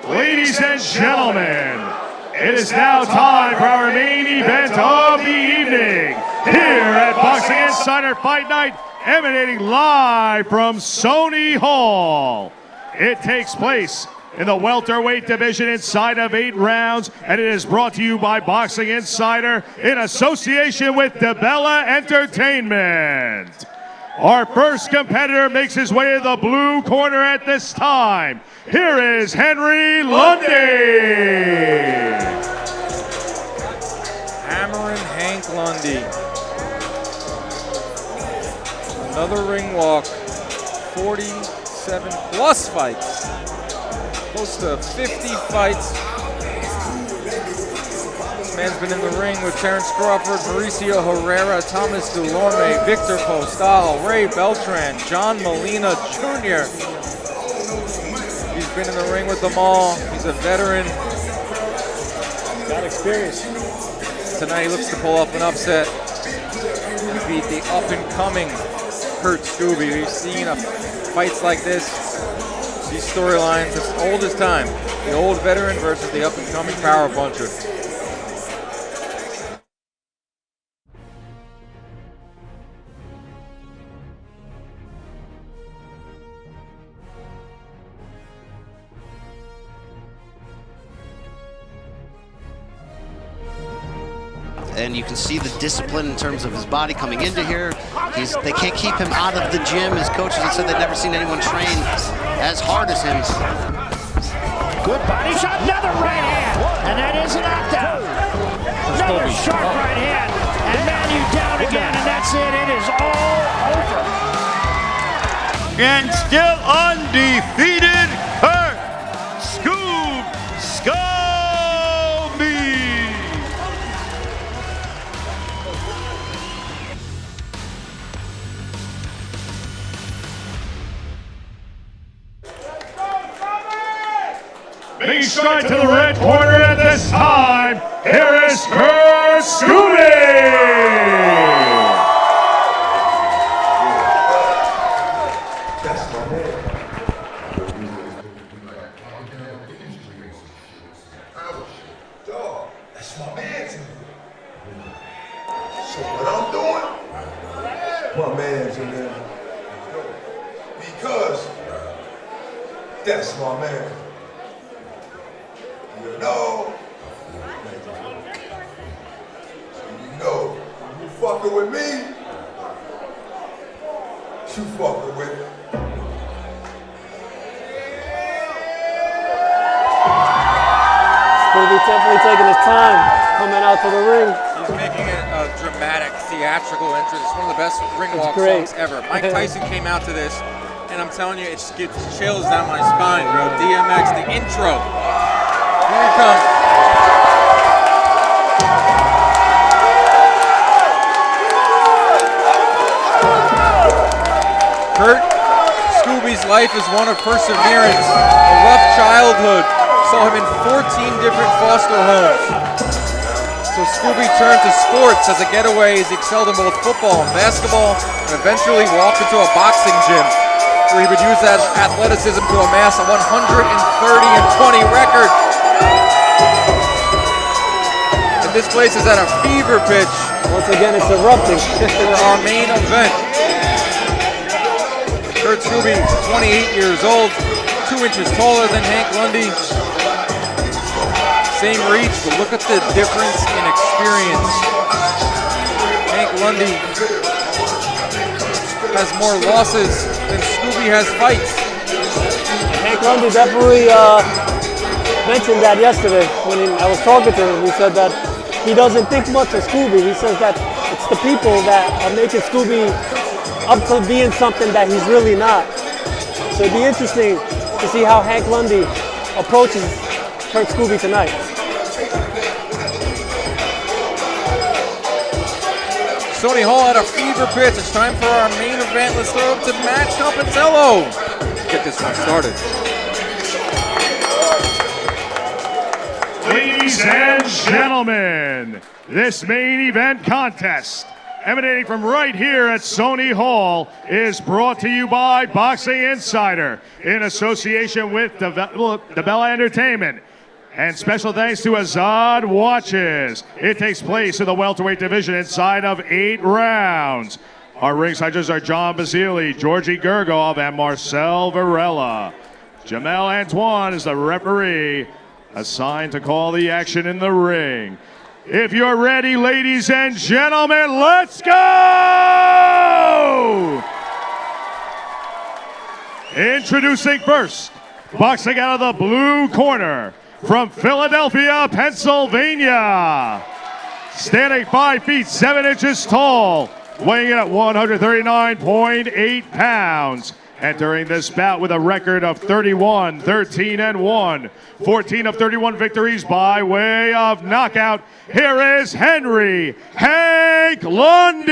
Ladies and gentlemen, it is now time for our main event of the evening here at Boxing Insider Fight Night, emanating live from Sony Hall. It takes place in the welterweight division inside of 8 rounds, and it is brought to you by Boxing Insider in association with DeBella Entertainment. Our first competitor makes his way to the blue corner at this time. Here is Hank Lundy. Hammerin Hank Lundy. Another ring walk. 47 plus fights. Close to 50 fights. This man's been in the ring with Terrence Crawford, Mauricio Herrera, Thomas Dulorme, Victor Postal, Ray Beltran, John Molina Jr. He's been in the ring with them all. He's a veteran. Got experience. Tonight he looks to pull off an upset and beat the up-and-coming Kurt Scoby. We've seen fights like this, these storylines as old as time. The old veteran versus the up-and-coming power puncher. And you can see the discipline in terms of his body coming into here. They can't keep him out of the gym. His coaches have said they've never seen anyone train as hard as him. Good body shot, another right hand, and that is a knockdown. Another sharp right hand, and Manu down again, and that's it. It is all over. And still undefeated, Kurt Scoby. Making stride to the red corner at this time, here is Kurt Scoby. That's my man. Dog, that's my man. So what I'm doing, my man's in there. Because that's my man. You know, you fucking with me, you fucking with me. Scoby definitely taking his time coming out to the ring. He's making it a dramatic, theatrical entrance. It's one of the best ring walk great. songs ever. Mike Tyson came out to this, and I'm telling you, it gives chills down my spine, bro. DMX, the intro. Here he comes. Kurt Scoby's life is one of perseverance. A rough childhood saw him in 14 different foster homes. So Scoby turned to sports as a getaway. He excelled in both football and basketball, and eventually walked into a boxing gym where he would use that athleticism to amass a 130-20 record. And this place is at a fever pitch. Once again, it's erupting. For our main event. Kurt Scoby, 28 years old, 2 inches taller than Hank Lundy. Same reach, but look at the difference in experience. Hank Lundy has more losses than Scoby has fights. Hank Lundy definitely mentioned that yesterday when I was talking to him. He said that he doesn't think much of Scoby. He says that it's the people that are making Scoby up to being something that he's really not. So it'd be interesting to see how Hank Lundy approaches Kurt Scoby tonight. Sony Hall at a fever pitch. It's time for our main event. Let's throw up to Matt Campitello. Get this one started. Ladies and gentlemen, this main event contest emanating from right here at Sony Hall, is brought to you by Boxing Insider in association with DeBella Entertainment. And special thanks to Azad Watches. It takes place in the welterweight division inside of 8 rounds. Our ringside judges are John Basile, Georgie Gergov, and Marcel Varela. Jamel Antoine is the referee assigned to call the action in the ring. If you're ready, ladies and gentlemen, let's go! Introducing first, boxing out of the blue corner, from Philadelphia, Pennsylvania. Standing 5 feet 7 inches tall, weighing in at 139.8 pounds. Entering this bout with a record of 31, 13, and 1. 14 of 31 victories by way of knockout. Here is Henry Hank Lundy.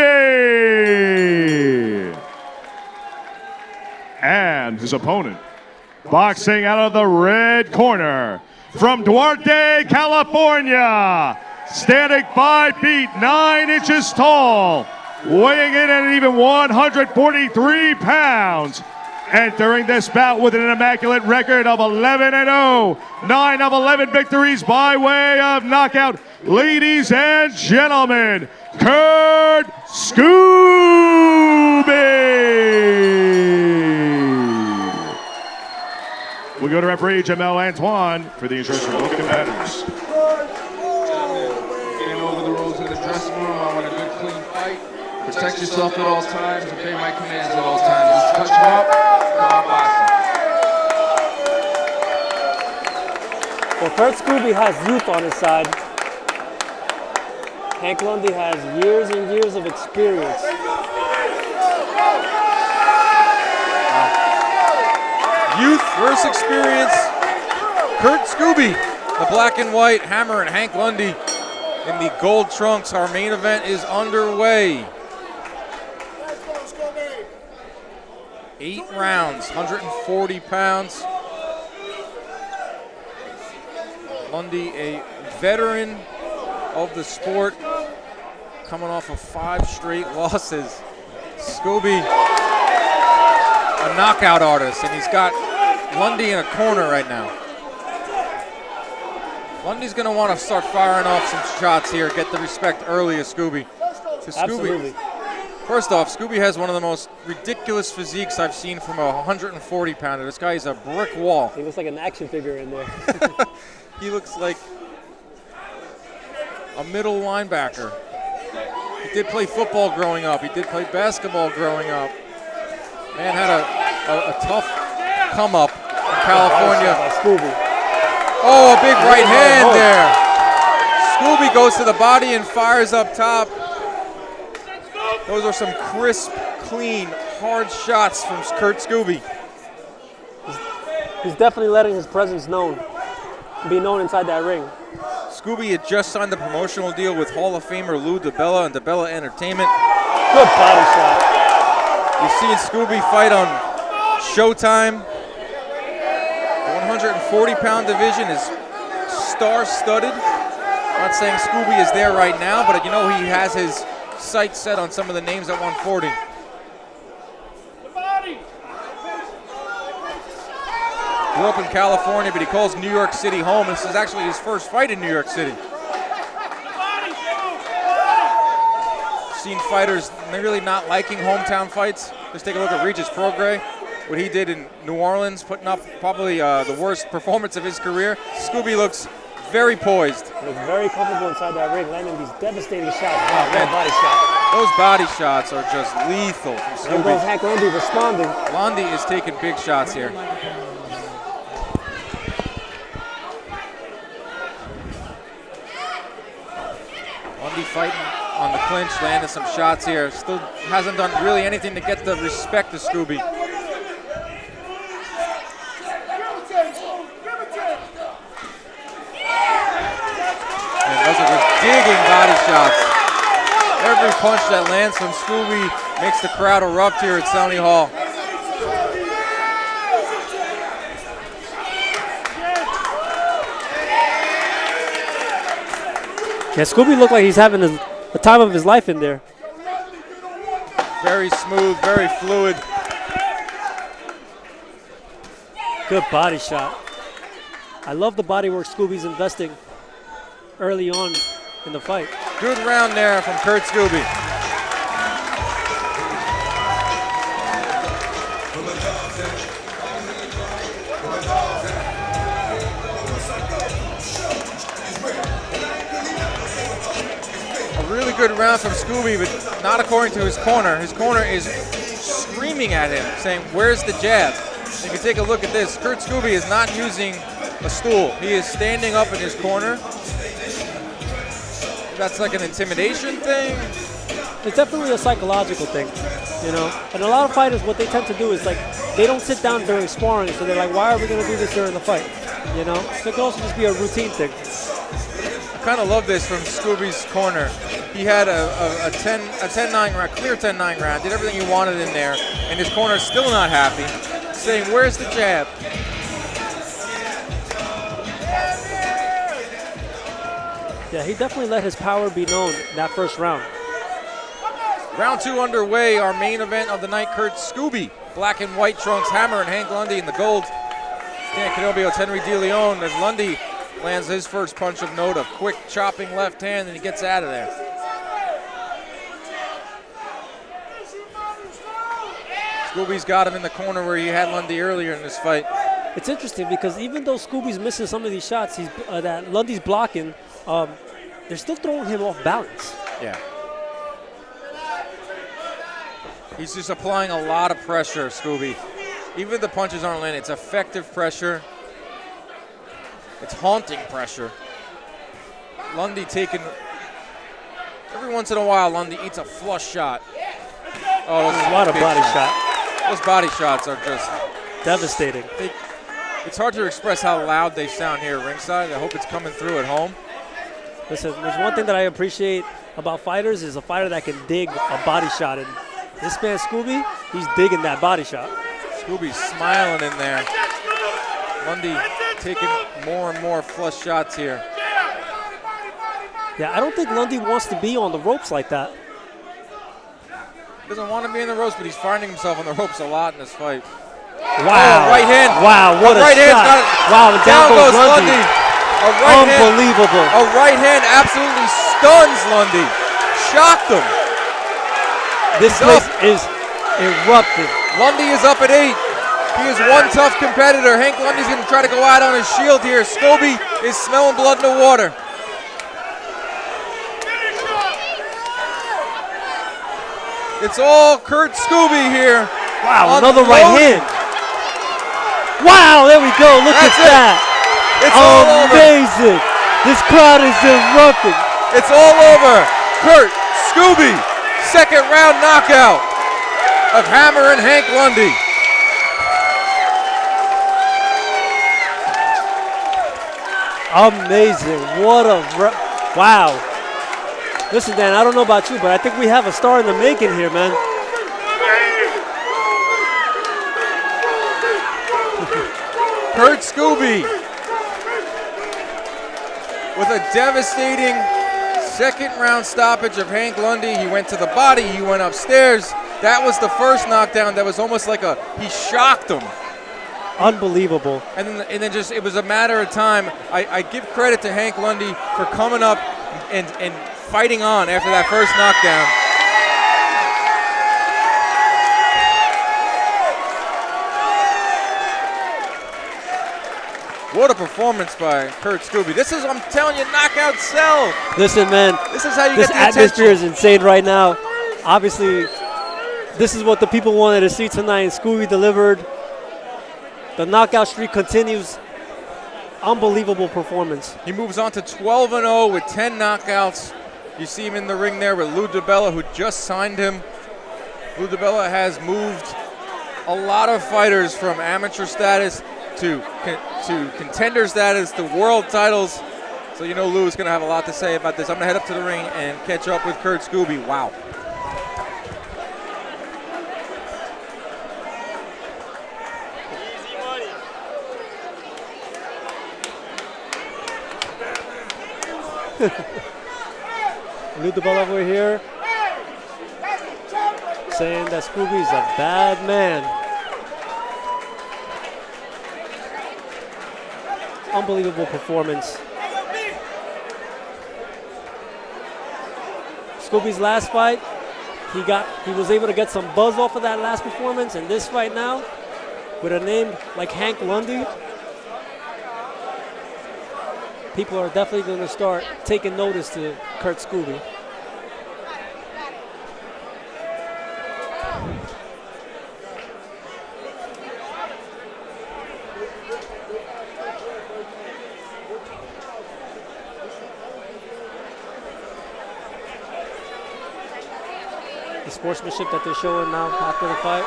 And his opponent, boxing out of the red corner, from Duarte, California, standing 5 feet 9 inches tall, weighing in at even 143 pounds. Entering this bout with an immaculate record of 11-0, 9 of 11 victories by way of knockout. Ladies and gentlemen, Kurt Scoby. We go to referee Jamel Antoine for the instructions for both competitors. Getting over the rules in the dressing room. I want a good, clean fight. Protect yourself at all times. Obey my commands at all times. Just touch them up. Well, Kurt Scoby has youth on his side. Hank Lundy has years and years of experience. Youth versus experience. Kurt Scoby, the black and white, Hammerin, Hank Lundy in the gold trunks. Our main event is underway. 8 rounds, 140 pounds. Lundy, a veteran of the sport, coming off of 5 straight losses. Scoby, a knockout artist, and he's got Lundy in a corner right now. Lundy's going to want to start firing off some shots here, get the respect early of Scoby. Absolutely. First off, Scoby has one of the most ridiculous physiques I've seen from a 140-pounder. This guy is a brick wall. He looks like an action figure in there. He looks like a middle linebacker. He did play football growing up. He did play basketball growing up. Man had a tough come up in California. Oh, a big right hand there. Scoby goes to the body and fires up top. Those are some crisp, clean, hard shots from Kurt Scoby. He's definitely letting his presence be known inside that ring. Scoby had just signed a promotional deal with Hall of Famer Lou DeBella and DeBella Entertainment. Good body shot. You've seen Scoby fight on Showtime. The 140-pound division is star-studded. I'm not saying Scoby is there right now, but you know he has his sights set on some of the names at 140. Grew up in California, but he calls New York City home. This is actually his first fight in New York City. Seen fighters really not liking hometown fights. Just take a look at Regis Prograis, what he did in New Orleans, putting up probably the worst performance of his career. Scoby looks very poised. He looks very comfortable inside that ring, landing these devastating shots. Wow, man. Body shot. Those body shots are just lethal from Scoby. There goes Hank Lundy responding. Lundy is taking big shots here. Lundy fighting on the clinch, landing some shots here. Still hasn't done really anything to get the respect of Scoby. And those are just digging body shots. Every punch that lands from Scoby makes the crowd erupt here at Sony Hall. Yeah, Scoby looked like he's having the time of his life in there. Very smooth, very fluid. Good body shot. I love the body work Scooby's investing early on in the fight. Good round there from Kurt Scoby. A really good round from Scoby, but not according to his corner. His corner is screaming at him, saying, "Where's the jab?" If you take a look at this, Kurt Scoby is not using a stool. He is standing up in his corner. That's like an intimidation thing. It's definitely a psychological thing, you know. And a lot of fighters, what they tend to do is like they don't sit down during sparring, so they're like, "Why are we going to do this during the fight?" You know. So it could also just be a routine thing. I kind of love this from Scooby's corner. He had a 10-9 round, clear 10-9 round, did everything he wanted in there, and his corner is still not happy, saying, "Where's the jab?" Yeah, he definitely let his power be known that first round. Round 2 underway, our main event of the night. Kurt Scoby, black and white trunks, Hammerin, Hank Lundy in the gold. Dan Canobio's Henry DeLeon as Lundy lands his first punch of note, a quick chopping left hand, and he gets out of there. Scooby's got him in the corner where he had Lundy earlier in this fight. It's interesting because even though Scooby's missing some of these shots, that Lundy's blocking, they're still throwing him off balance. Yeah. He's just applying a lot of pressure, Scoby. Even if the punches aren't landing, it's effective pressure. It's haunting pressure. Lundy taking, every once in a while, Lundy eats a flush shot. Oh, what a body shot. Those body shots are just devastating. It's hard to express how loud they sound here ringside. I hope it's coming through at home. Listen, there's one thing that I appreciate about fighters is a fighter that can dig a body shot. And this man, Scoby, he's digging that body shot. Scoby's smiling in there. Lundy taking more and more flush shots here. Yeah, I don't think Lundy wants to be on the ropes like that. Doesn't want to be in the ropes, but he's finding himself on the ropes a lot in this fight. Wow. Oh, right hand. Wow, what a right shot. Wow, and down goes Lundy. A right Unbelievable. Hand, a right hand absolutely stuns Lundy. Shocked him. This place is erupting. Lundy is up at 8. He is one tough competitor. Hank Lundy's going to try to go out on his shield here. Scoby is smelling blood in the water. It's all Kurt Scoby here. Wow, another right hand. Wow, there we go. Look at that. It's all over. Amazing. This crowd is erupting. It's all over. Kurt Scoby, second round knockout of Hammerin Hank Lundy. Amazing. What a wow. Listen, Dan, I don't know about you, but I think we have a star in the making here, man. Kurt Scoby with a devastating second round stoppage of Hank Lundy. He went to the body, he went upstairs. That was the first knockdown that was almost like he shocked him. Unbelievable. And then just, it was a matter of time. I give credit to Hank Lundy for coming up and fighting on after that first knockdown. What a performance by Kurt Scoby. This is, I'm telling you, knockout sell. Listen, man. This is how you this get the atmosphere attention. is insane right now. Obviously, this is what the people wanted to see tonight, and Scoby delivered. The knockout streak continues. Unbelievable performance. He moves on to 12-0 with 10 knockouts. You see him in the ring there with Lou DiBella, who just signed him. Lou DiBella has moved a lot of fighters from amateur status to contender status to world titles. So you know Lou is going to have a lot to say about this. I'm going to head up to the ring and catch up with Kurt Scoby. Wow. Lou DiBella over here. saying that Scooby's a bad man. Unbelievable performance. Scooby's last fight, he was able to get some buzz off of that last performance, and this fight now, with a name like Hank Lundy, people are definitely going to start taking notice to Kurt Scoby. The sportsmanship that they're showing now after the fight.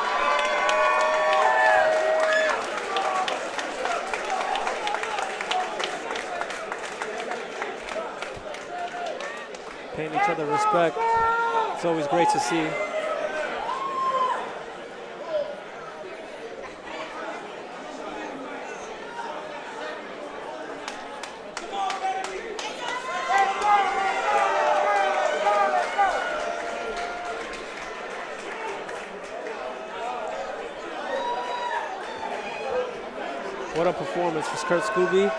Paying each other respect. It's always great to see. What a performance for Kurt Scoby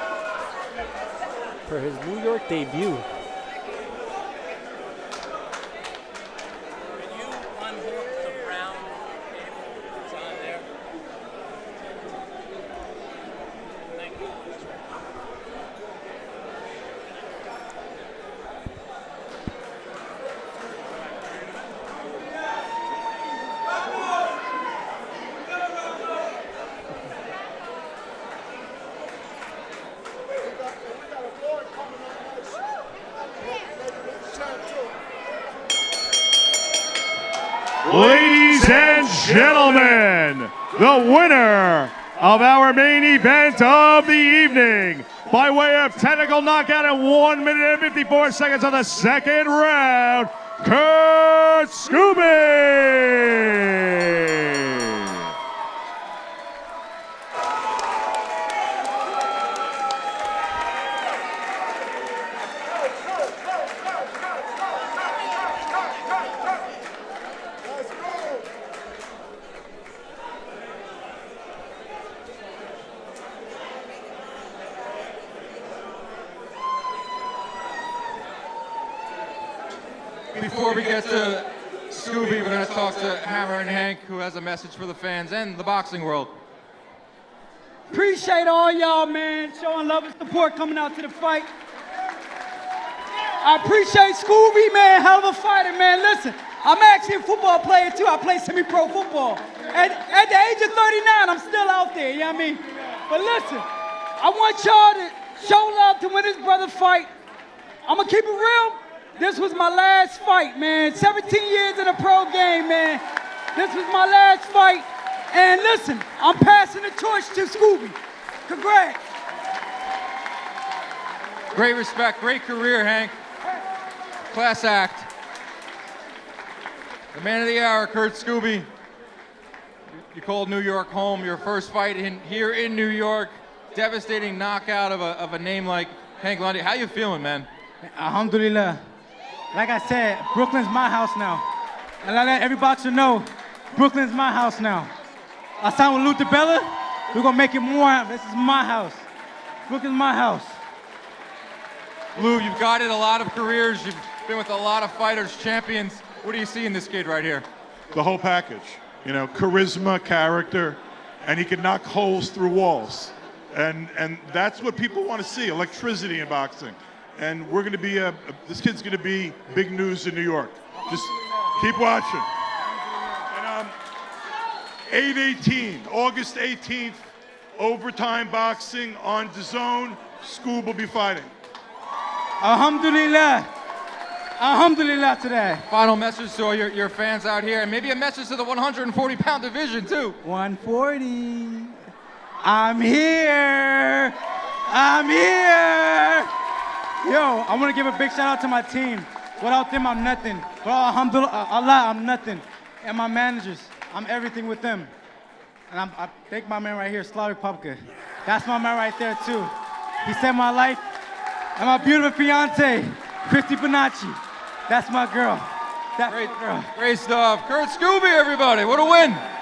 for his New York debut. Ladies and gentlemen, the winner of our main event of the evening, by way of technical knockout at 1 minute and 54 seconds of the second round, Kurt Scoby. Before we get to Scoby, we're going to talk to Hammerin Hank, who has a message for the fans and the boxing world. Appreciate all y'all, man, showing love and support coming out to the fight. I appreciate Scoby, man, hell of a fighter, man. Listen, I'm actually a football player, too. I play semi-pro football. At the age of 39, I'm still out there, you know what I mean? But listen, I want y'all to show love to when this brother fight. I'm going to keep it real. This was my last fight, man. 17 years in the pro game, man. This was my last fight. And listen, I'm passing the torch to Scoby. Congrats. Great respect, great career, Hank. Class act. The man of the hour, Kurt Scoby. You called New York home. Your first fight here in New York. Devastating knockout of a name like Hank Lundy. How you feeling, man? Alhamdulillah. Like I said, Brooklyn's my house now. And I let every boxer know, Brooklyn's my house now. I signed with Luther Bella. We're going to make it more. This is my house. Brooklyn's my house. Lou, you've guided a lot of careers. You've been with a lot of fighters, champions. What do you see in this kid right here? The whole package. You know, charisma, character, and he can knock holes through walls. And that's what people want to see, electricity in boxing. And we're going to be, this kid's going to be big news in New York. Just keep watching. And 8/18, August 18th, overtime boxing on DAZN. Scoob will be fighting. Alhamdulillah. Alhamdulillah today. Final message to all your fans out here, and maybe a message to the 140-pound division, too. 140. I'm here. I'm here. Yo, I want to give a big shout out to my team. Without them, I'm nothing. Without Allah, I'm nothing. And my managers, I'm everything with them. And I thank my man right here, Slavic Popka. That's my man right there, too. He saved my life. And my beautiful fiance, Christy Bonacci. That's my girl. Great stuff. Kurt Scoby, everybody. What a win.